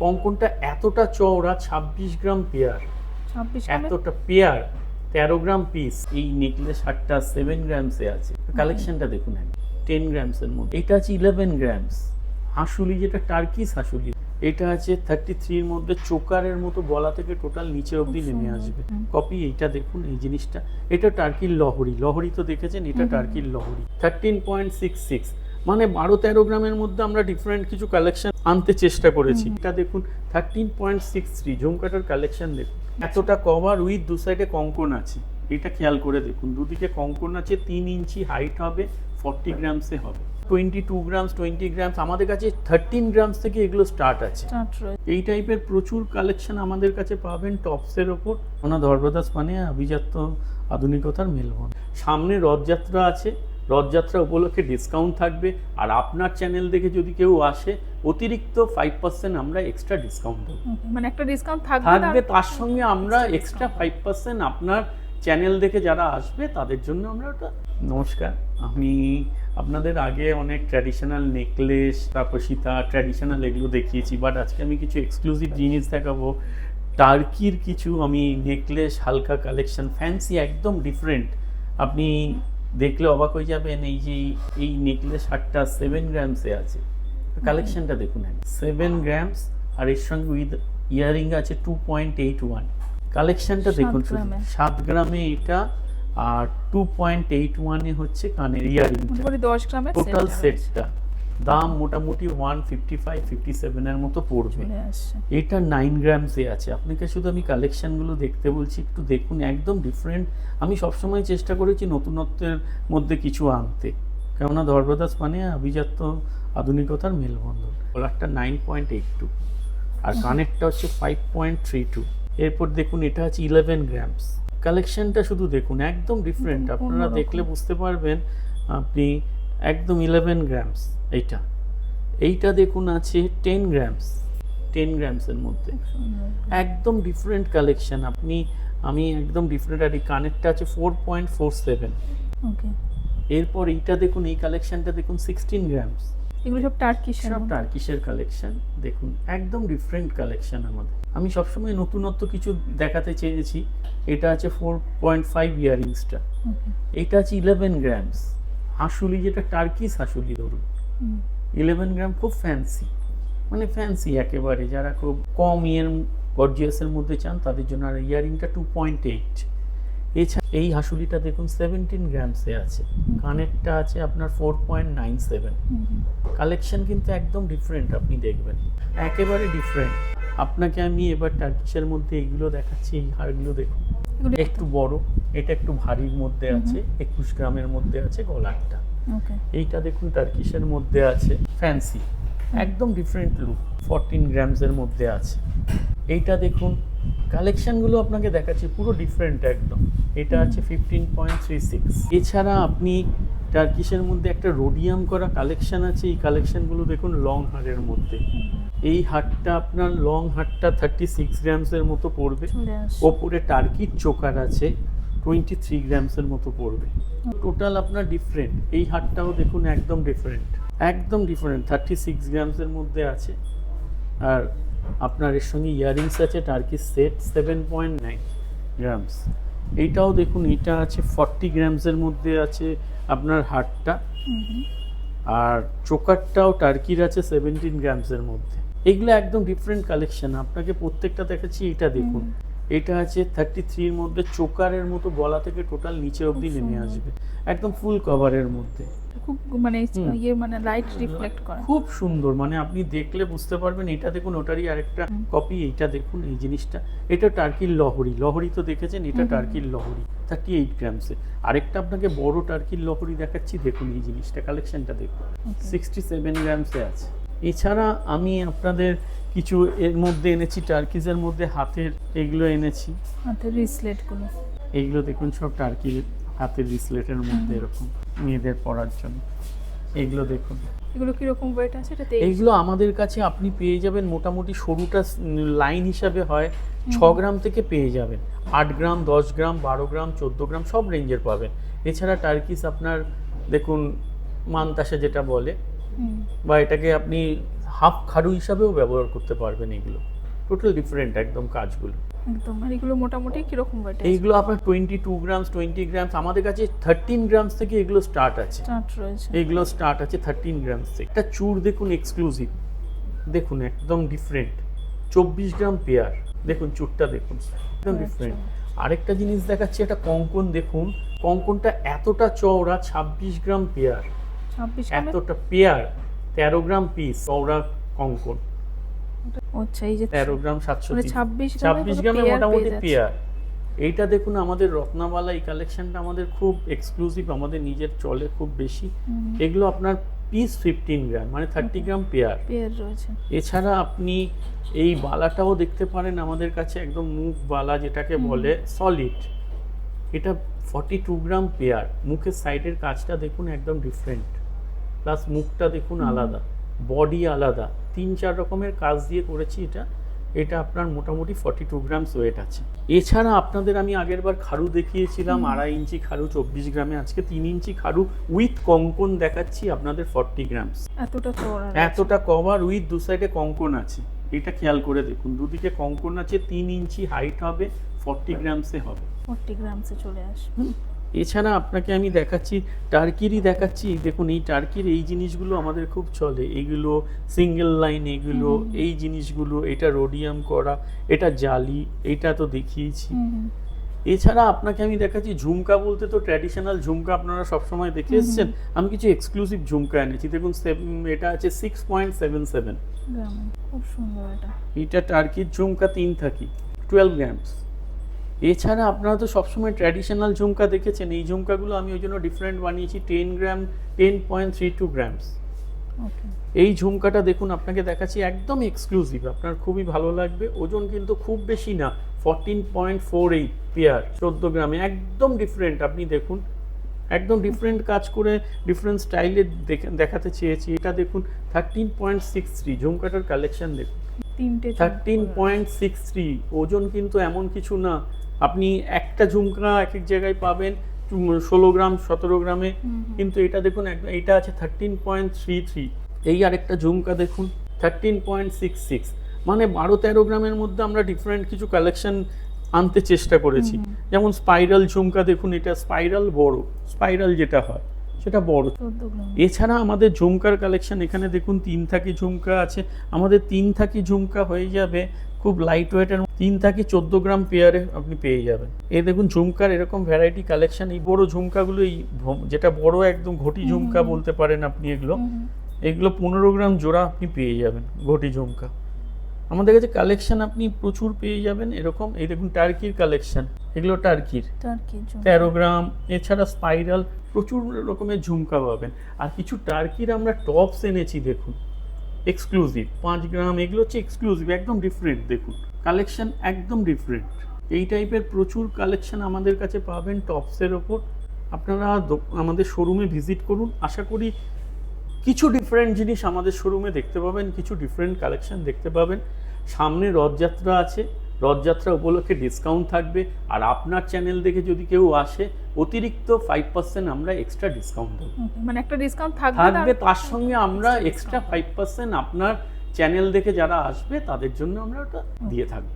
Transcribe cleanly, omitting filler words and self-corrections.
কঙ্কনটা এতটা চওড়া, 26 গ্রাম পেয়ার, 26 গ্রামে এতটা পেয়ার, 13 গ্রাম পিস। এই নেকলেস হারটা 7 গ্রামসে আছে। কালেকশনটা দেখুন, 10 গ্রামসের মধ্যে। এটা আছে 11 গ্রামস হাসুলি, যেটা টার্কিস হাসুলি। এটা আছে 33 এর মধ্যে, চোকারের মতো গলা থেকে টোটাল নিচে অবধি নেমে আসবে কপি। এইটা দেখুন, এই জিনিসটা, এটা টার্কির লহরি। লহরি তো দেখেছেন, এটা টার্কির লহরি। 13.66, মানে 12-13 গ্রামের মধ্যে আমরা ডিফারেন্ট কিছু কালেকশন আনতে চেষ্টা করেছি। এটা দেখুন 13.63, ঝুমকাটার কালেকশন দেখুন, এতটা কভার উইথ দু সাইডে কঙ্কন আছে। এটা খেয়াল করে দেখুন, দুদিকে কঙ্কন আছে, 3 ইঞ্চি হাইট হবে, 40 গ্রামসে হবে। 22 গ্রামস, 20 গ্রামস, আমাদের কাছে 13 গ্রামস থেকে এগুলো স্টার্ট আছে। এই টাইপের প্রচুর কালেকশন আমাদের কাছে পাবেন টপসের ওপর। ওনা ধর্মদাস মানে আভিজাত্য আধুনিকতার মেলবন্ধন। সামনে রথযাত্রা আছে, রথযাত্রা উপলক্ষে ডিসকাউন্ট থাকবে। আর আপনার চ্যানেল দেখে যদি কেউ আসে, অতিরিক্ত 5% আমরা এক্সট্রা ডিসকাউন্ট দেবো। মানে একটা ডিসকাউন্ট থাকবে, তার সঙ্গে আমরা এক্সট্রা 5% আপনার চ্যানেল দেখে যারা আসবে তাদের জন্য আমরা ওটা। নমস্কার, আমি আপনাদের আগে অনেক ট্র্যাডিশনাল নেকলেস, তারপর সীতা ট্র্যাডিশনাল এগুলো দেখিয়েছি, বাট আজকে আমি কিছু এক্সক্লুসিভ জিনিস দেখাবো। টার্কির কিছু আমি নেকলেস, হালকা কালেকশন, ফ্যান্সি, একদম ডিফারেন্ট। আপনি দেখলে অবাক হয়ে যাবেন। এই যে এই নেকলেস হারটা 7 গ্রামসে আছে। কালেকশনটা দেখুন, 7 গ্রামস, আর এর সঙ্গে উইথ ইয়ারিং আছে 2.81। কালেকশনটা দেখুন, 7 গ্রামে এটা, আর 2.81 হচ্ছে কানের ইয়ারিংটা, 10 গ্রামের টোটাল সেটটা দাম মোটামুটি 155-57 এর মতো পড়বে। এটা 9 গ্রামসে আছে। আপনাকে শুধু আমি কালেকশনগুলো দেখতে বলছি, একটু দেখুন, একদম ডিফারেন্ট। আমি সবসময় চেষ্টা করেছি নতুনত্বের মধ্যে কিছু আনতে, কেননা ধর্মদাস মানে আভিজাত্য আধুনিকতার মেলবন্ধন। গলারটা 9.82, আর কানেরটা হচ্ছে 5.32। এরপর দেখুন, এটা আছে 11 গ্রামস। কালেকশনটা শুধু দেখুন, একদম ডিফারেন্ট। আপনারা দেখলে বুঝতে পারবেন আপনি, একদম 11 গ্রামস। এইটা দেখুন আছে 10 গ্রামস, 10 গ্রামসের মধ্যে, একদম ডিফারেন্ট কালেকশন। আমি একদম ডিফারেন্ট। আর এই কানেরটা আছে 4.47। এরপর এইটা দেখুন, এই কালেকশনটা দেখুন 16 গ্রামস। এগুলো সব টার্কিশের কালেকশন দেখুন, একদম ডিফারেন্ট কালেকশন আমাদের। আমি সবসময় নতুনত্ব কিছু দেখাতে চেয়েছি। এটা আছে 4.5 ইয়ারিংসটা। এটা আছে 11 গ্রামস হাসুলি, যেটা টার্কিশ হাসুলি ধরুন। 11 গ্রাম, খুব ফ্যান্সি, মানে ফ্যান্সি একেবারে। যারা খুব কম গর্জিয়াসের মধ্যে চান তাদের জন্য। আর ইয়ারিংটা 2.8। এছাড়া এই হাসুলিটা দেখুন 17 গ্রামসে আছে। কানেরটা আছে আপনার 4.97। কালেকশন কিন্তু একদম ডিফারেন্ট, আপনি দেখবেন একেবারে ডিফারেন্ট। আপনাকে আমি এবার টার্কিশের মধ্যে এইগুলো দেখাচ্ছি। এই হারগুলো দেখুন, একটু বড়, এটা একটু ভারীর মধ্যে আছে, 21 গ্রামের মধ্যে আছে গলারটা। এইটা দেখুন টার্কিশের মধ্যে আছে, ফ্যান্সি, একদম ডিফারেন্ট লুক, 14 গ্রামসের মধ্যে আছে। এইটা দেখুন, কালেকশনগুলো আপনাকে দেখাচ্ছি, পুরো ডিফারেন্ট একদম। এটা আছে 15.36। এছাড়া আপনি টার্কিশের মধ্যে একটা রোডিয়াম করা কালেকশন আছে। এই কালেকশনগুলো দেখুন, লং হারের মধ্যে। এই হারটা আপনার, লং হারটা 36 গ্রামসের মতো পড়বে। ওপরে টার্কির চোকার আছে, 23 গ্রামসের মতো পড়বে। টোটাল আপনার ডিফারেন্ট। এই হারটাও দেখুন, একদম ডিফারেন্ট, একদম ডিফারেন্ট, 36 গ্রামসের মধ্যে আছে। আর আপনার এর সঙ্গে ইয়ারিংস আছে, টার্কিশ সেট 7.9 গ্রামস। এইটাও দেখুন, এটা আছে 40 গ্রামসের মধ্যে আছে আপনার হারটা। আর চোকারটাও টার্কির আছে 17 গ্রামসের মধ্যে। এগুলো একদম ডিফারেন্ট কালেকশন, আপনাকে প্রত্যেকটা দেখাচ্ছি। এটা দেখুন, এটা আছে 33 এর মধ্যে, চোকারের মতো গলা থেকে টোটাল নিচে অবধি নেমে আসবে, একদম ফুল কভারের মধ্যে। খুব মানে লাইট রিফ্লেক্ট করে, খুব সুন্দর। মানে আপনি দেখলে বুঝতে পারবেন। এটা দেখুন, ওটারই আরেকটা কপি। এইটা দেখুন, এই জিনিসটা, এটা টার্কির লহরি। লহরি তো দেখেছেন, এটা টার্কির লহরি, 38 গ্রামসে। আরেকটা আপনাকে বড় টার্কির লহরি দেখাচ্ছি, দেখুন এই জিনিসটা, কালেকশনটা দেখুন, 67 গ্রামসে আছে। এছাড়া আমি আপনাদের কিছু এর মধ্যে এনেছি, টার্কিজের মধ্যে হাতের এগুলো এনেছি, হাতের রিসলেটগুলো। এইগুলো দেখুন, সব টার্কির হাতের রিসলেটের মধ্যে, এরকম মেয়েদের পরার জন্য। এগুলো দেখুন, এগুলো কি রকম ওয়েট আছে? এইগুলো আমাদের কাছে আপনি পেয়ে যাবেন মোটামুটি, সরুটা লাইন হিসাবে হয় 6 গ্রাম থেকে পেয়ে যাবেন। 8 গ্রাম, 10 গ্রাম, 12 গ্রাম, 14 গ্রাম, সব রেঞ্জের পাবেন। এছাড়া টার্কিস আপনার দেখুন, মানতাসা যেটা বলে, বা এটাকে আপনি হাফ খাড়ু হিসাবেও ব্যবহার করতে পারবেন। এগুলো টোটাল ডিফারেন্ট একদম কাজগুলো। একদম। আর এগুলো মোটামুটি কিরকম ওয়েট আছে? এইগুলো আপনার 22 গ্রামস 20 গ্রামস, আমাদের কাছে 13 গ্রামস থেকে এগুলো স্টার্ট আছে। স্টার্ট রয়েছে। এইগুলো স্টার্ট আছে 13 গ্রামস থেকে। একটা চূড় দেখুন এক্সক্লুসিভ, দেখুন একদম ডিফারেন্ট, 24 গ্রাম পেয়ার। দেখুন চূড়টা দেখুন একদম ডিফারেন্ট। আরেকটা জিনিস দেখাচ্ছি, একটা কঙ্কন দেখুন, কঙ্কনটা এতটা চওড়া, 26 গ্রাম পেয়ার, 26 গ্রাম। এতটা পেয়ার, 13 গ্রাম পিস চওড়া কঙ্কন। আচ্ছা, এই যে 13 গ্রাম 700, মানে 26 26 গ্রামে পেয়ার মোটামুটি পেয়ে যাচ্ছে। পেয়ার। এইটা দেখুন আমাদের রত্নাবালা, এই কালেকশনটা আমাদের খুব এক্সক্লুসিভ, আমাদের নিজের চলে খুব বেশি। এগুলো আপনার পিস 15 গ্রাম, মানে 30 গ্রাম পেয়ার। পেয়ার রয়েছে। এছাড়া আপনি এই বালাটাও দেখতে পারেন আমাদের কাছে, একদম মুখ বালা যেটাকে বলে সলিড। এটা 42 গ্রাম পেয়ার। মুখের সাইডের কাজটা দেখুন একদম ডিফারেন্ট, প্লাস মুখটা দেখুন আলাদা, বডি আলাদা, 3-4 রকমের কাজ দিয়ে করেছি এটা। এটা আপনার মোটামুটি 42 গ্রামস ওয়েট আছে। এছাড়া আপনাদের আমি আগেরবার খাড়ু দেখিয়েছিলাম 2.5 ইঞ্চি খাড়ু 24 গ্রামে, আজকে 3 ইঞ্চি খাড়ু উইথ কঙ্কন দেখাচ্ছি আপনাদের 40 গ্রামস। এতটা চওড়া। এতটা কভার উইথ দু সাইডে কঙ্কন আছে। এটা খেয়াল করে দেখুন, দুদিকে কঙ্কন আছে, 3 ইঞ্চি হাইট হবে, 40 গ্রামসে হবে। 40 গ্রামসে চলে আসে। এছাড়া আপনাকে আমি দেখাচ্ছি টার্কিরই দেখাচ্ছি। দেখুন এই টার্কির এই জিনিসগুলো আমাদের খুব চলে, এইগুলো সিঙ্গেল লাইন, এগুলো এই জিনিসগুলো, এটা রোডিয়াম করা, এটা জালি, এটা তো দেখিয়েছি। এছাড়া আপনাকে আমি দেখাচ্ছি ঝুমকা, বলতে তো ট্র্যাডিশনাল ঝুমকা আপনারা সবসময় দেখে এসেছেন, আমি কিছু এক্সক্লুসিভ ঝুমকা এনেছি। দেখুন এটা আছে 6.77 গ্রাম। খুব সুন্দর এটা। এটা টার্কির ঝুমকা 3 থাকি 12 গ্রামস। এছাড়া আপনারা তো সবসময় ট্র্যাডিশনাল ঝুমকা দেখেছেন, এই ঝুমকাগুলো আমি ওই জন্য ডিফারেন্ট বানিয়েছি, 10 গ্রাম 10.32 গ্রামস। ওকে। এই ঝুমকাটা দেখুন আপনাকে দেখাচ্ছি, একদম এক্সক্লুসিভ, আপনার খুবই ভালো লাগবে। ওজন কিন্তু খুব বেশি না, 14.48 পেয়ার, 14 গ্রামে, একদম ডিফারেন্ট। আপনি দেখুন একদম ডিফারেন্ট কাজ করে ডিফারেন্ট স্টাইলে দেখাতে চেয়েছি। এটা দেখুন 13.63 ঝুমকাটার কালেকশন দেখুন, তিনটে 13.63। ওজন কিন্তু এমন কিছু না, আপনি একটা ঝুমকা এক এক জায়গায় পাবেন 16 গ্রাম 17 গ্রামে, কিন্তু এটা দেখুন এটা আছে 13.33। এই আরেকটা ঝুমকা দেখুন 13.66, মানে 12-13 গ্রামের মধ্যে আমরা ডিফারেন্ট কিছু কালেকশন আনতে চেষ্টা করেছি। যেমন স্পাইরাল ঝুমকা দেখুন, এটা স্পাইরাল বড়, স্পাইরাল যেটা হয় সেটা বড়। 14 গ্রাম। এছাড়া আমাদের ঝুমকার কালেকশন এখানে দেখুন 3 থাকি ঝুমকা আছে আমাদের। 3 থাকি ঝুমকা হয়ে যাবে খুব লাইট ওয়েটের, 3 থাকি 14 গ্রাম পেয়ারে আপনি পেয়ে যাবেন। এই দেখুন ঝুমকার এরকম ভ্যারাইটি কালেকশন। এই বড় ঝুমকাগুলো, এই যেটা বড় একদম ঘটি ঝুমকা বলতে পারেন আপনি, এগুলো 15 গ্রাম জোড়া আপনি পেয়ে যাবেন ঘটি ঝুমকা। আমাদের কাছে কালেকশন আপনি প্রচুর পেয়ে যাবেন এরকম। এই দেখুন টার্কির কালেকশন, এগুলো টার্কির 13 গ্রাম। এছাড়া স্পাইরাল প্রচুর রকমের ঝুমকা পাবেন। আর কিছু টার্কির আমরা টপস এনেছি দেখুন, এক্সক্লুসিভ 5 গ্রাম, এগুলো হচ্ছে এক্সক্লুসিভ, একদম ডিফারেন্ট। দেখুন কালেকশন একদম ডিফারেন্ট। এই টাইপের প্রচুর কালেকশন আমাদের কাছে পাবেন টপসের ওপর। আপনারা আমাদের শোরুমে ভিজিট করুন, আশা করি কিছু ডিফারেন্ট জিনিস আমাদের শোরুমে দেখতে পাবেন, কিছু ডিফারেন্ট কালেকশন দেখতে পাবেন। সামনে রথযাত্রা আছে, রথযাত্রা উপলক্ষে ডিসকাউন্ট থাকবে। আর আপনার চ্যানেল দেখে যদি কেউ আসে, অতিরিক্ত 5% আমরা এক্সট্রা ডিসকাউন্ট দেবো। মানে একটা ডিসকাউন্ট থাকবে, তার সঙ্গে আমরা এক্সট্রা 5% আপনার চ্যানেল দেখে যারা আসবে তাদের জন্য আমরা ওটা দিয়ে থাকবো।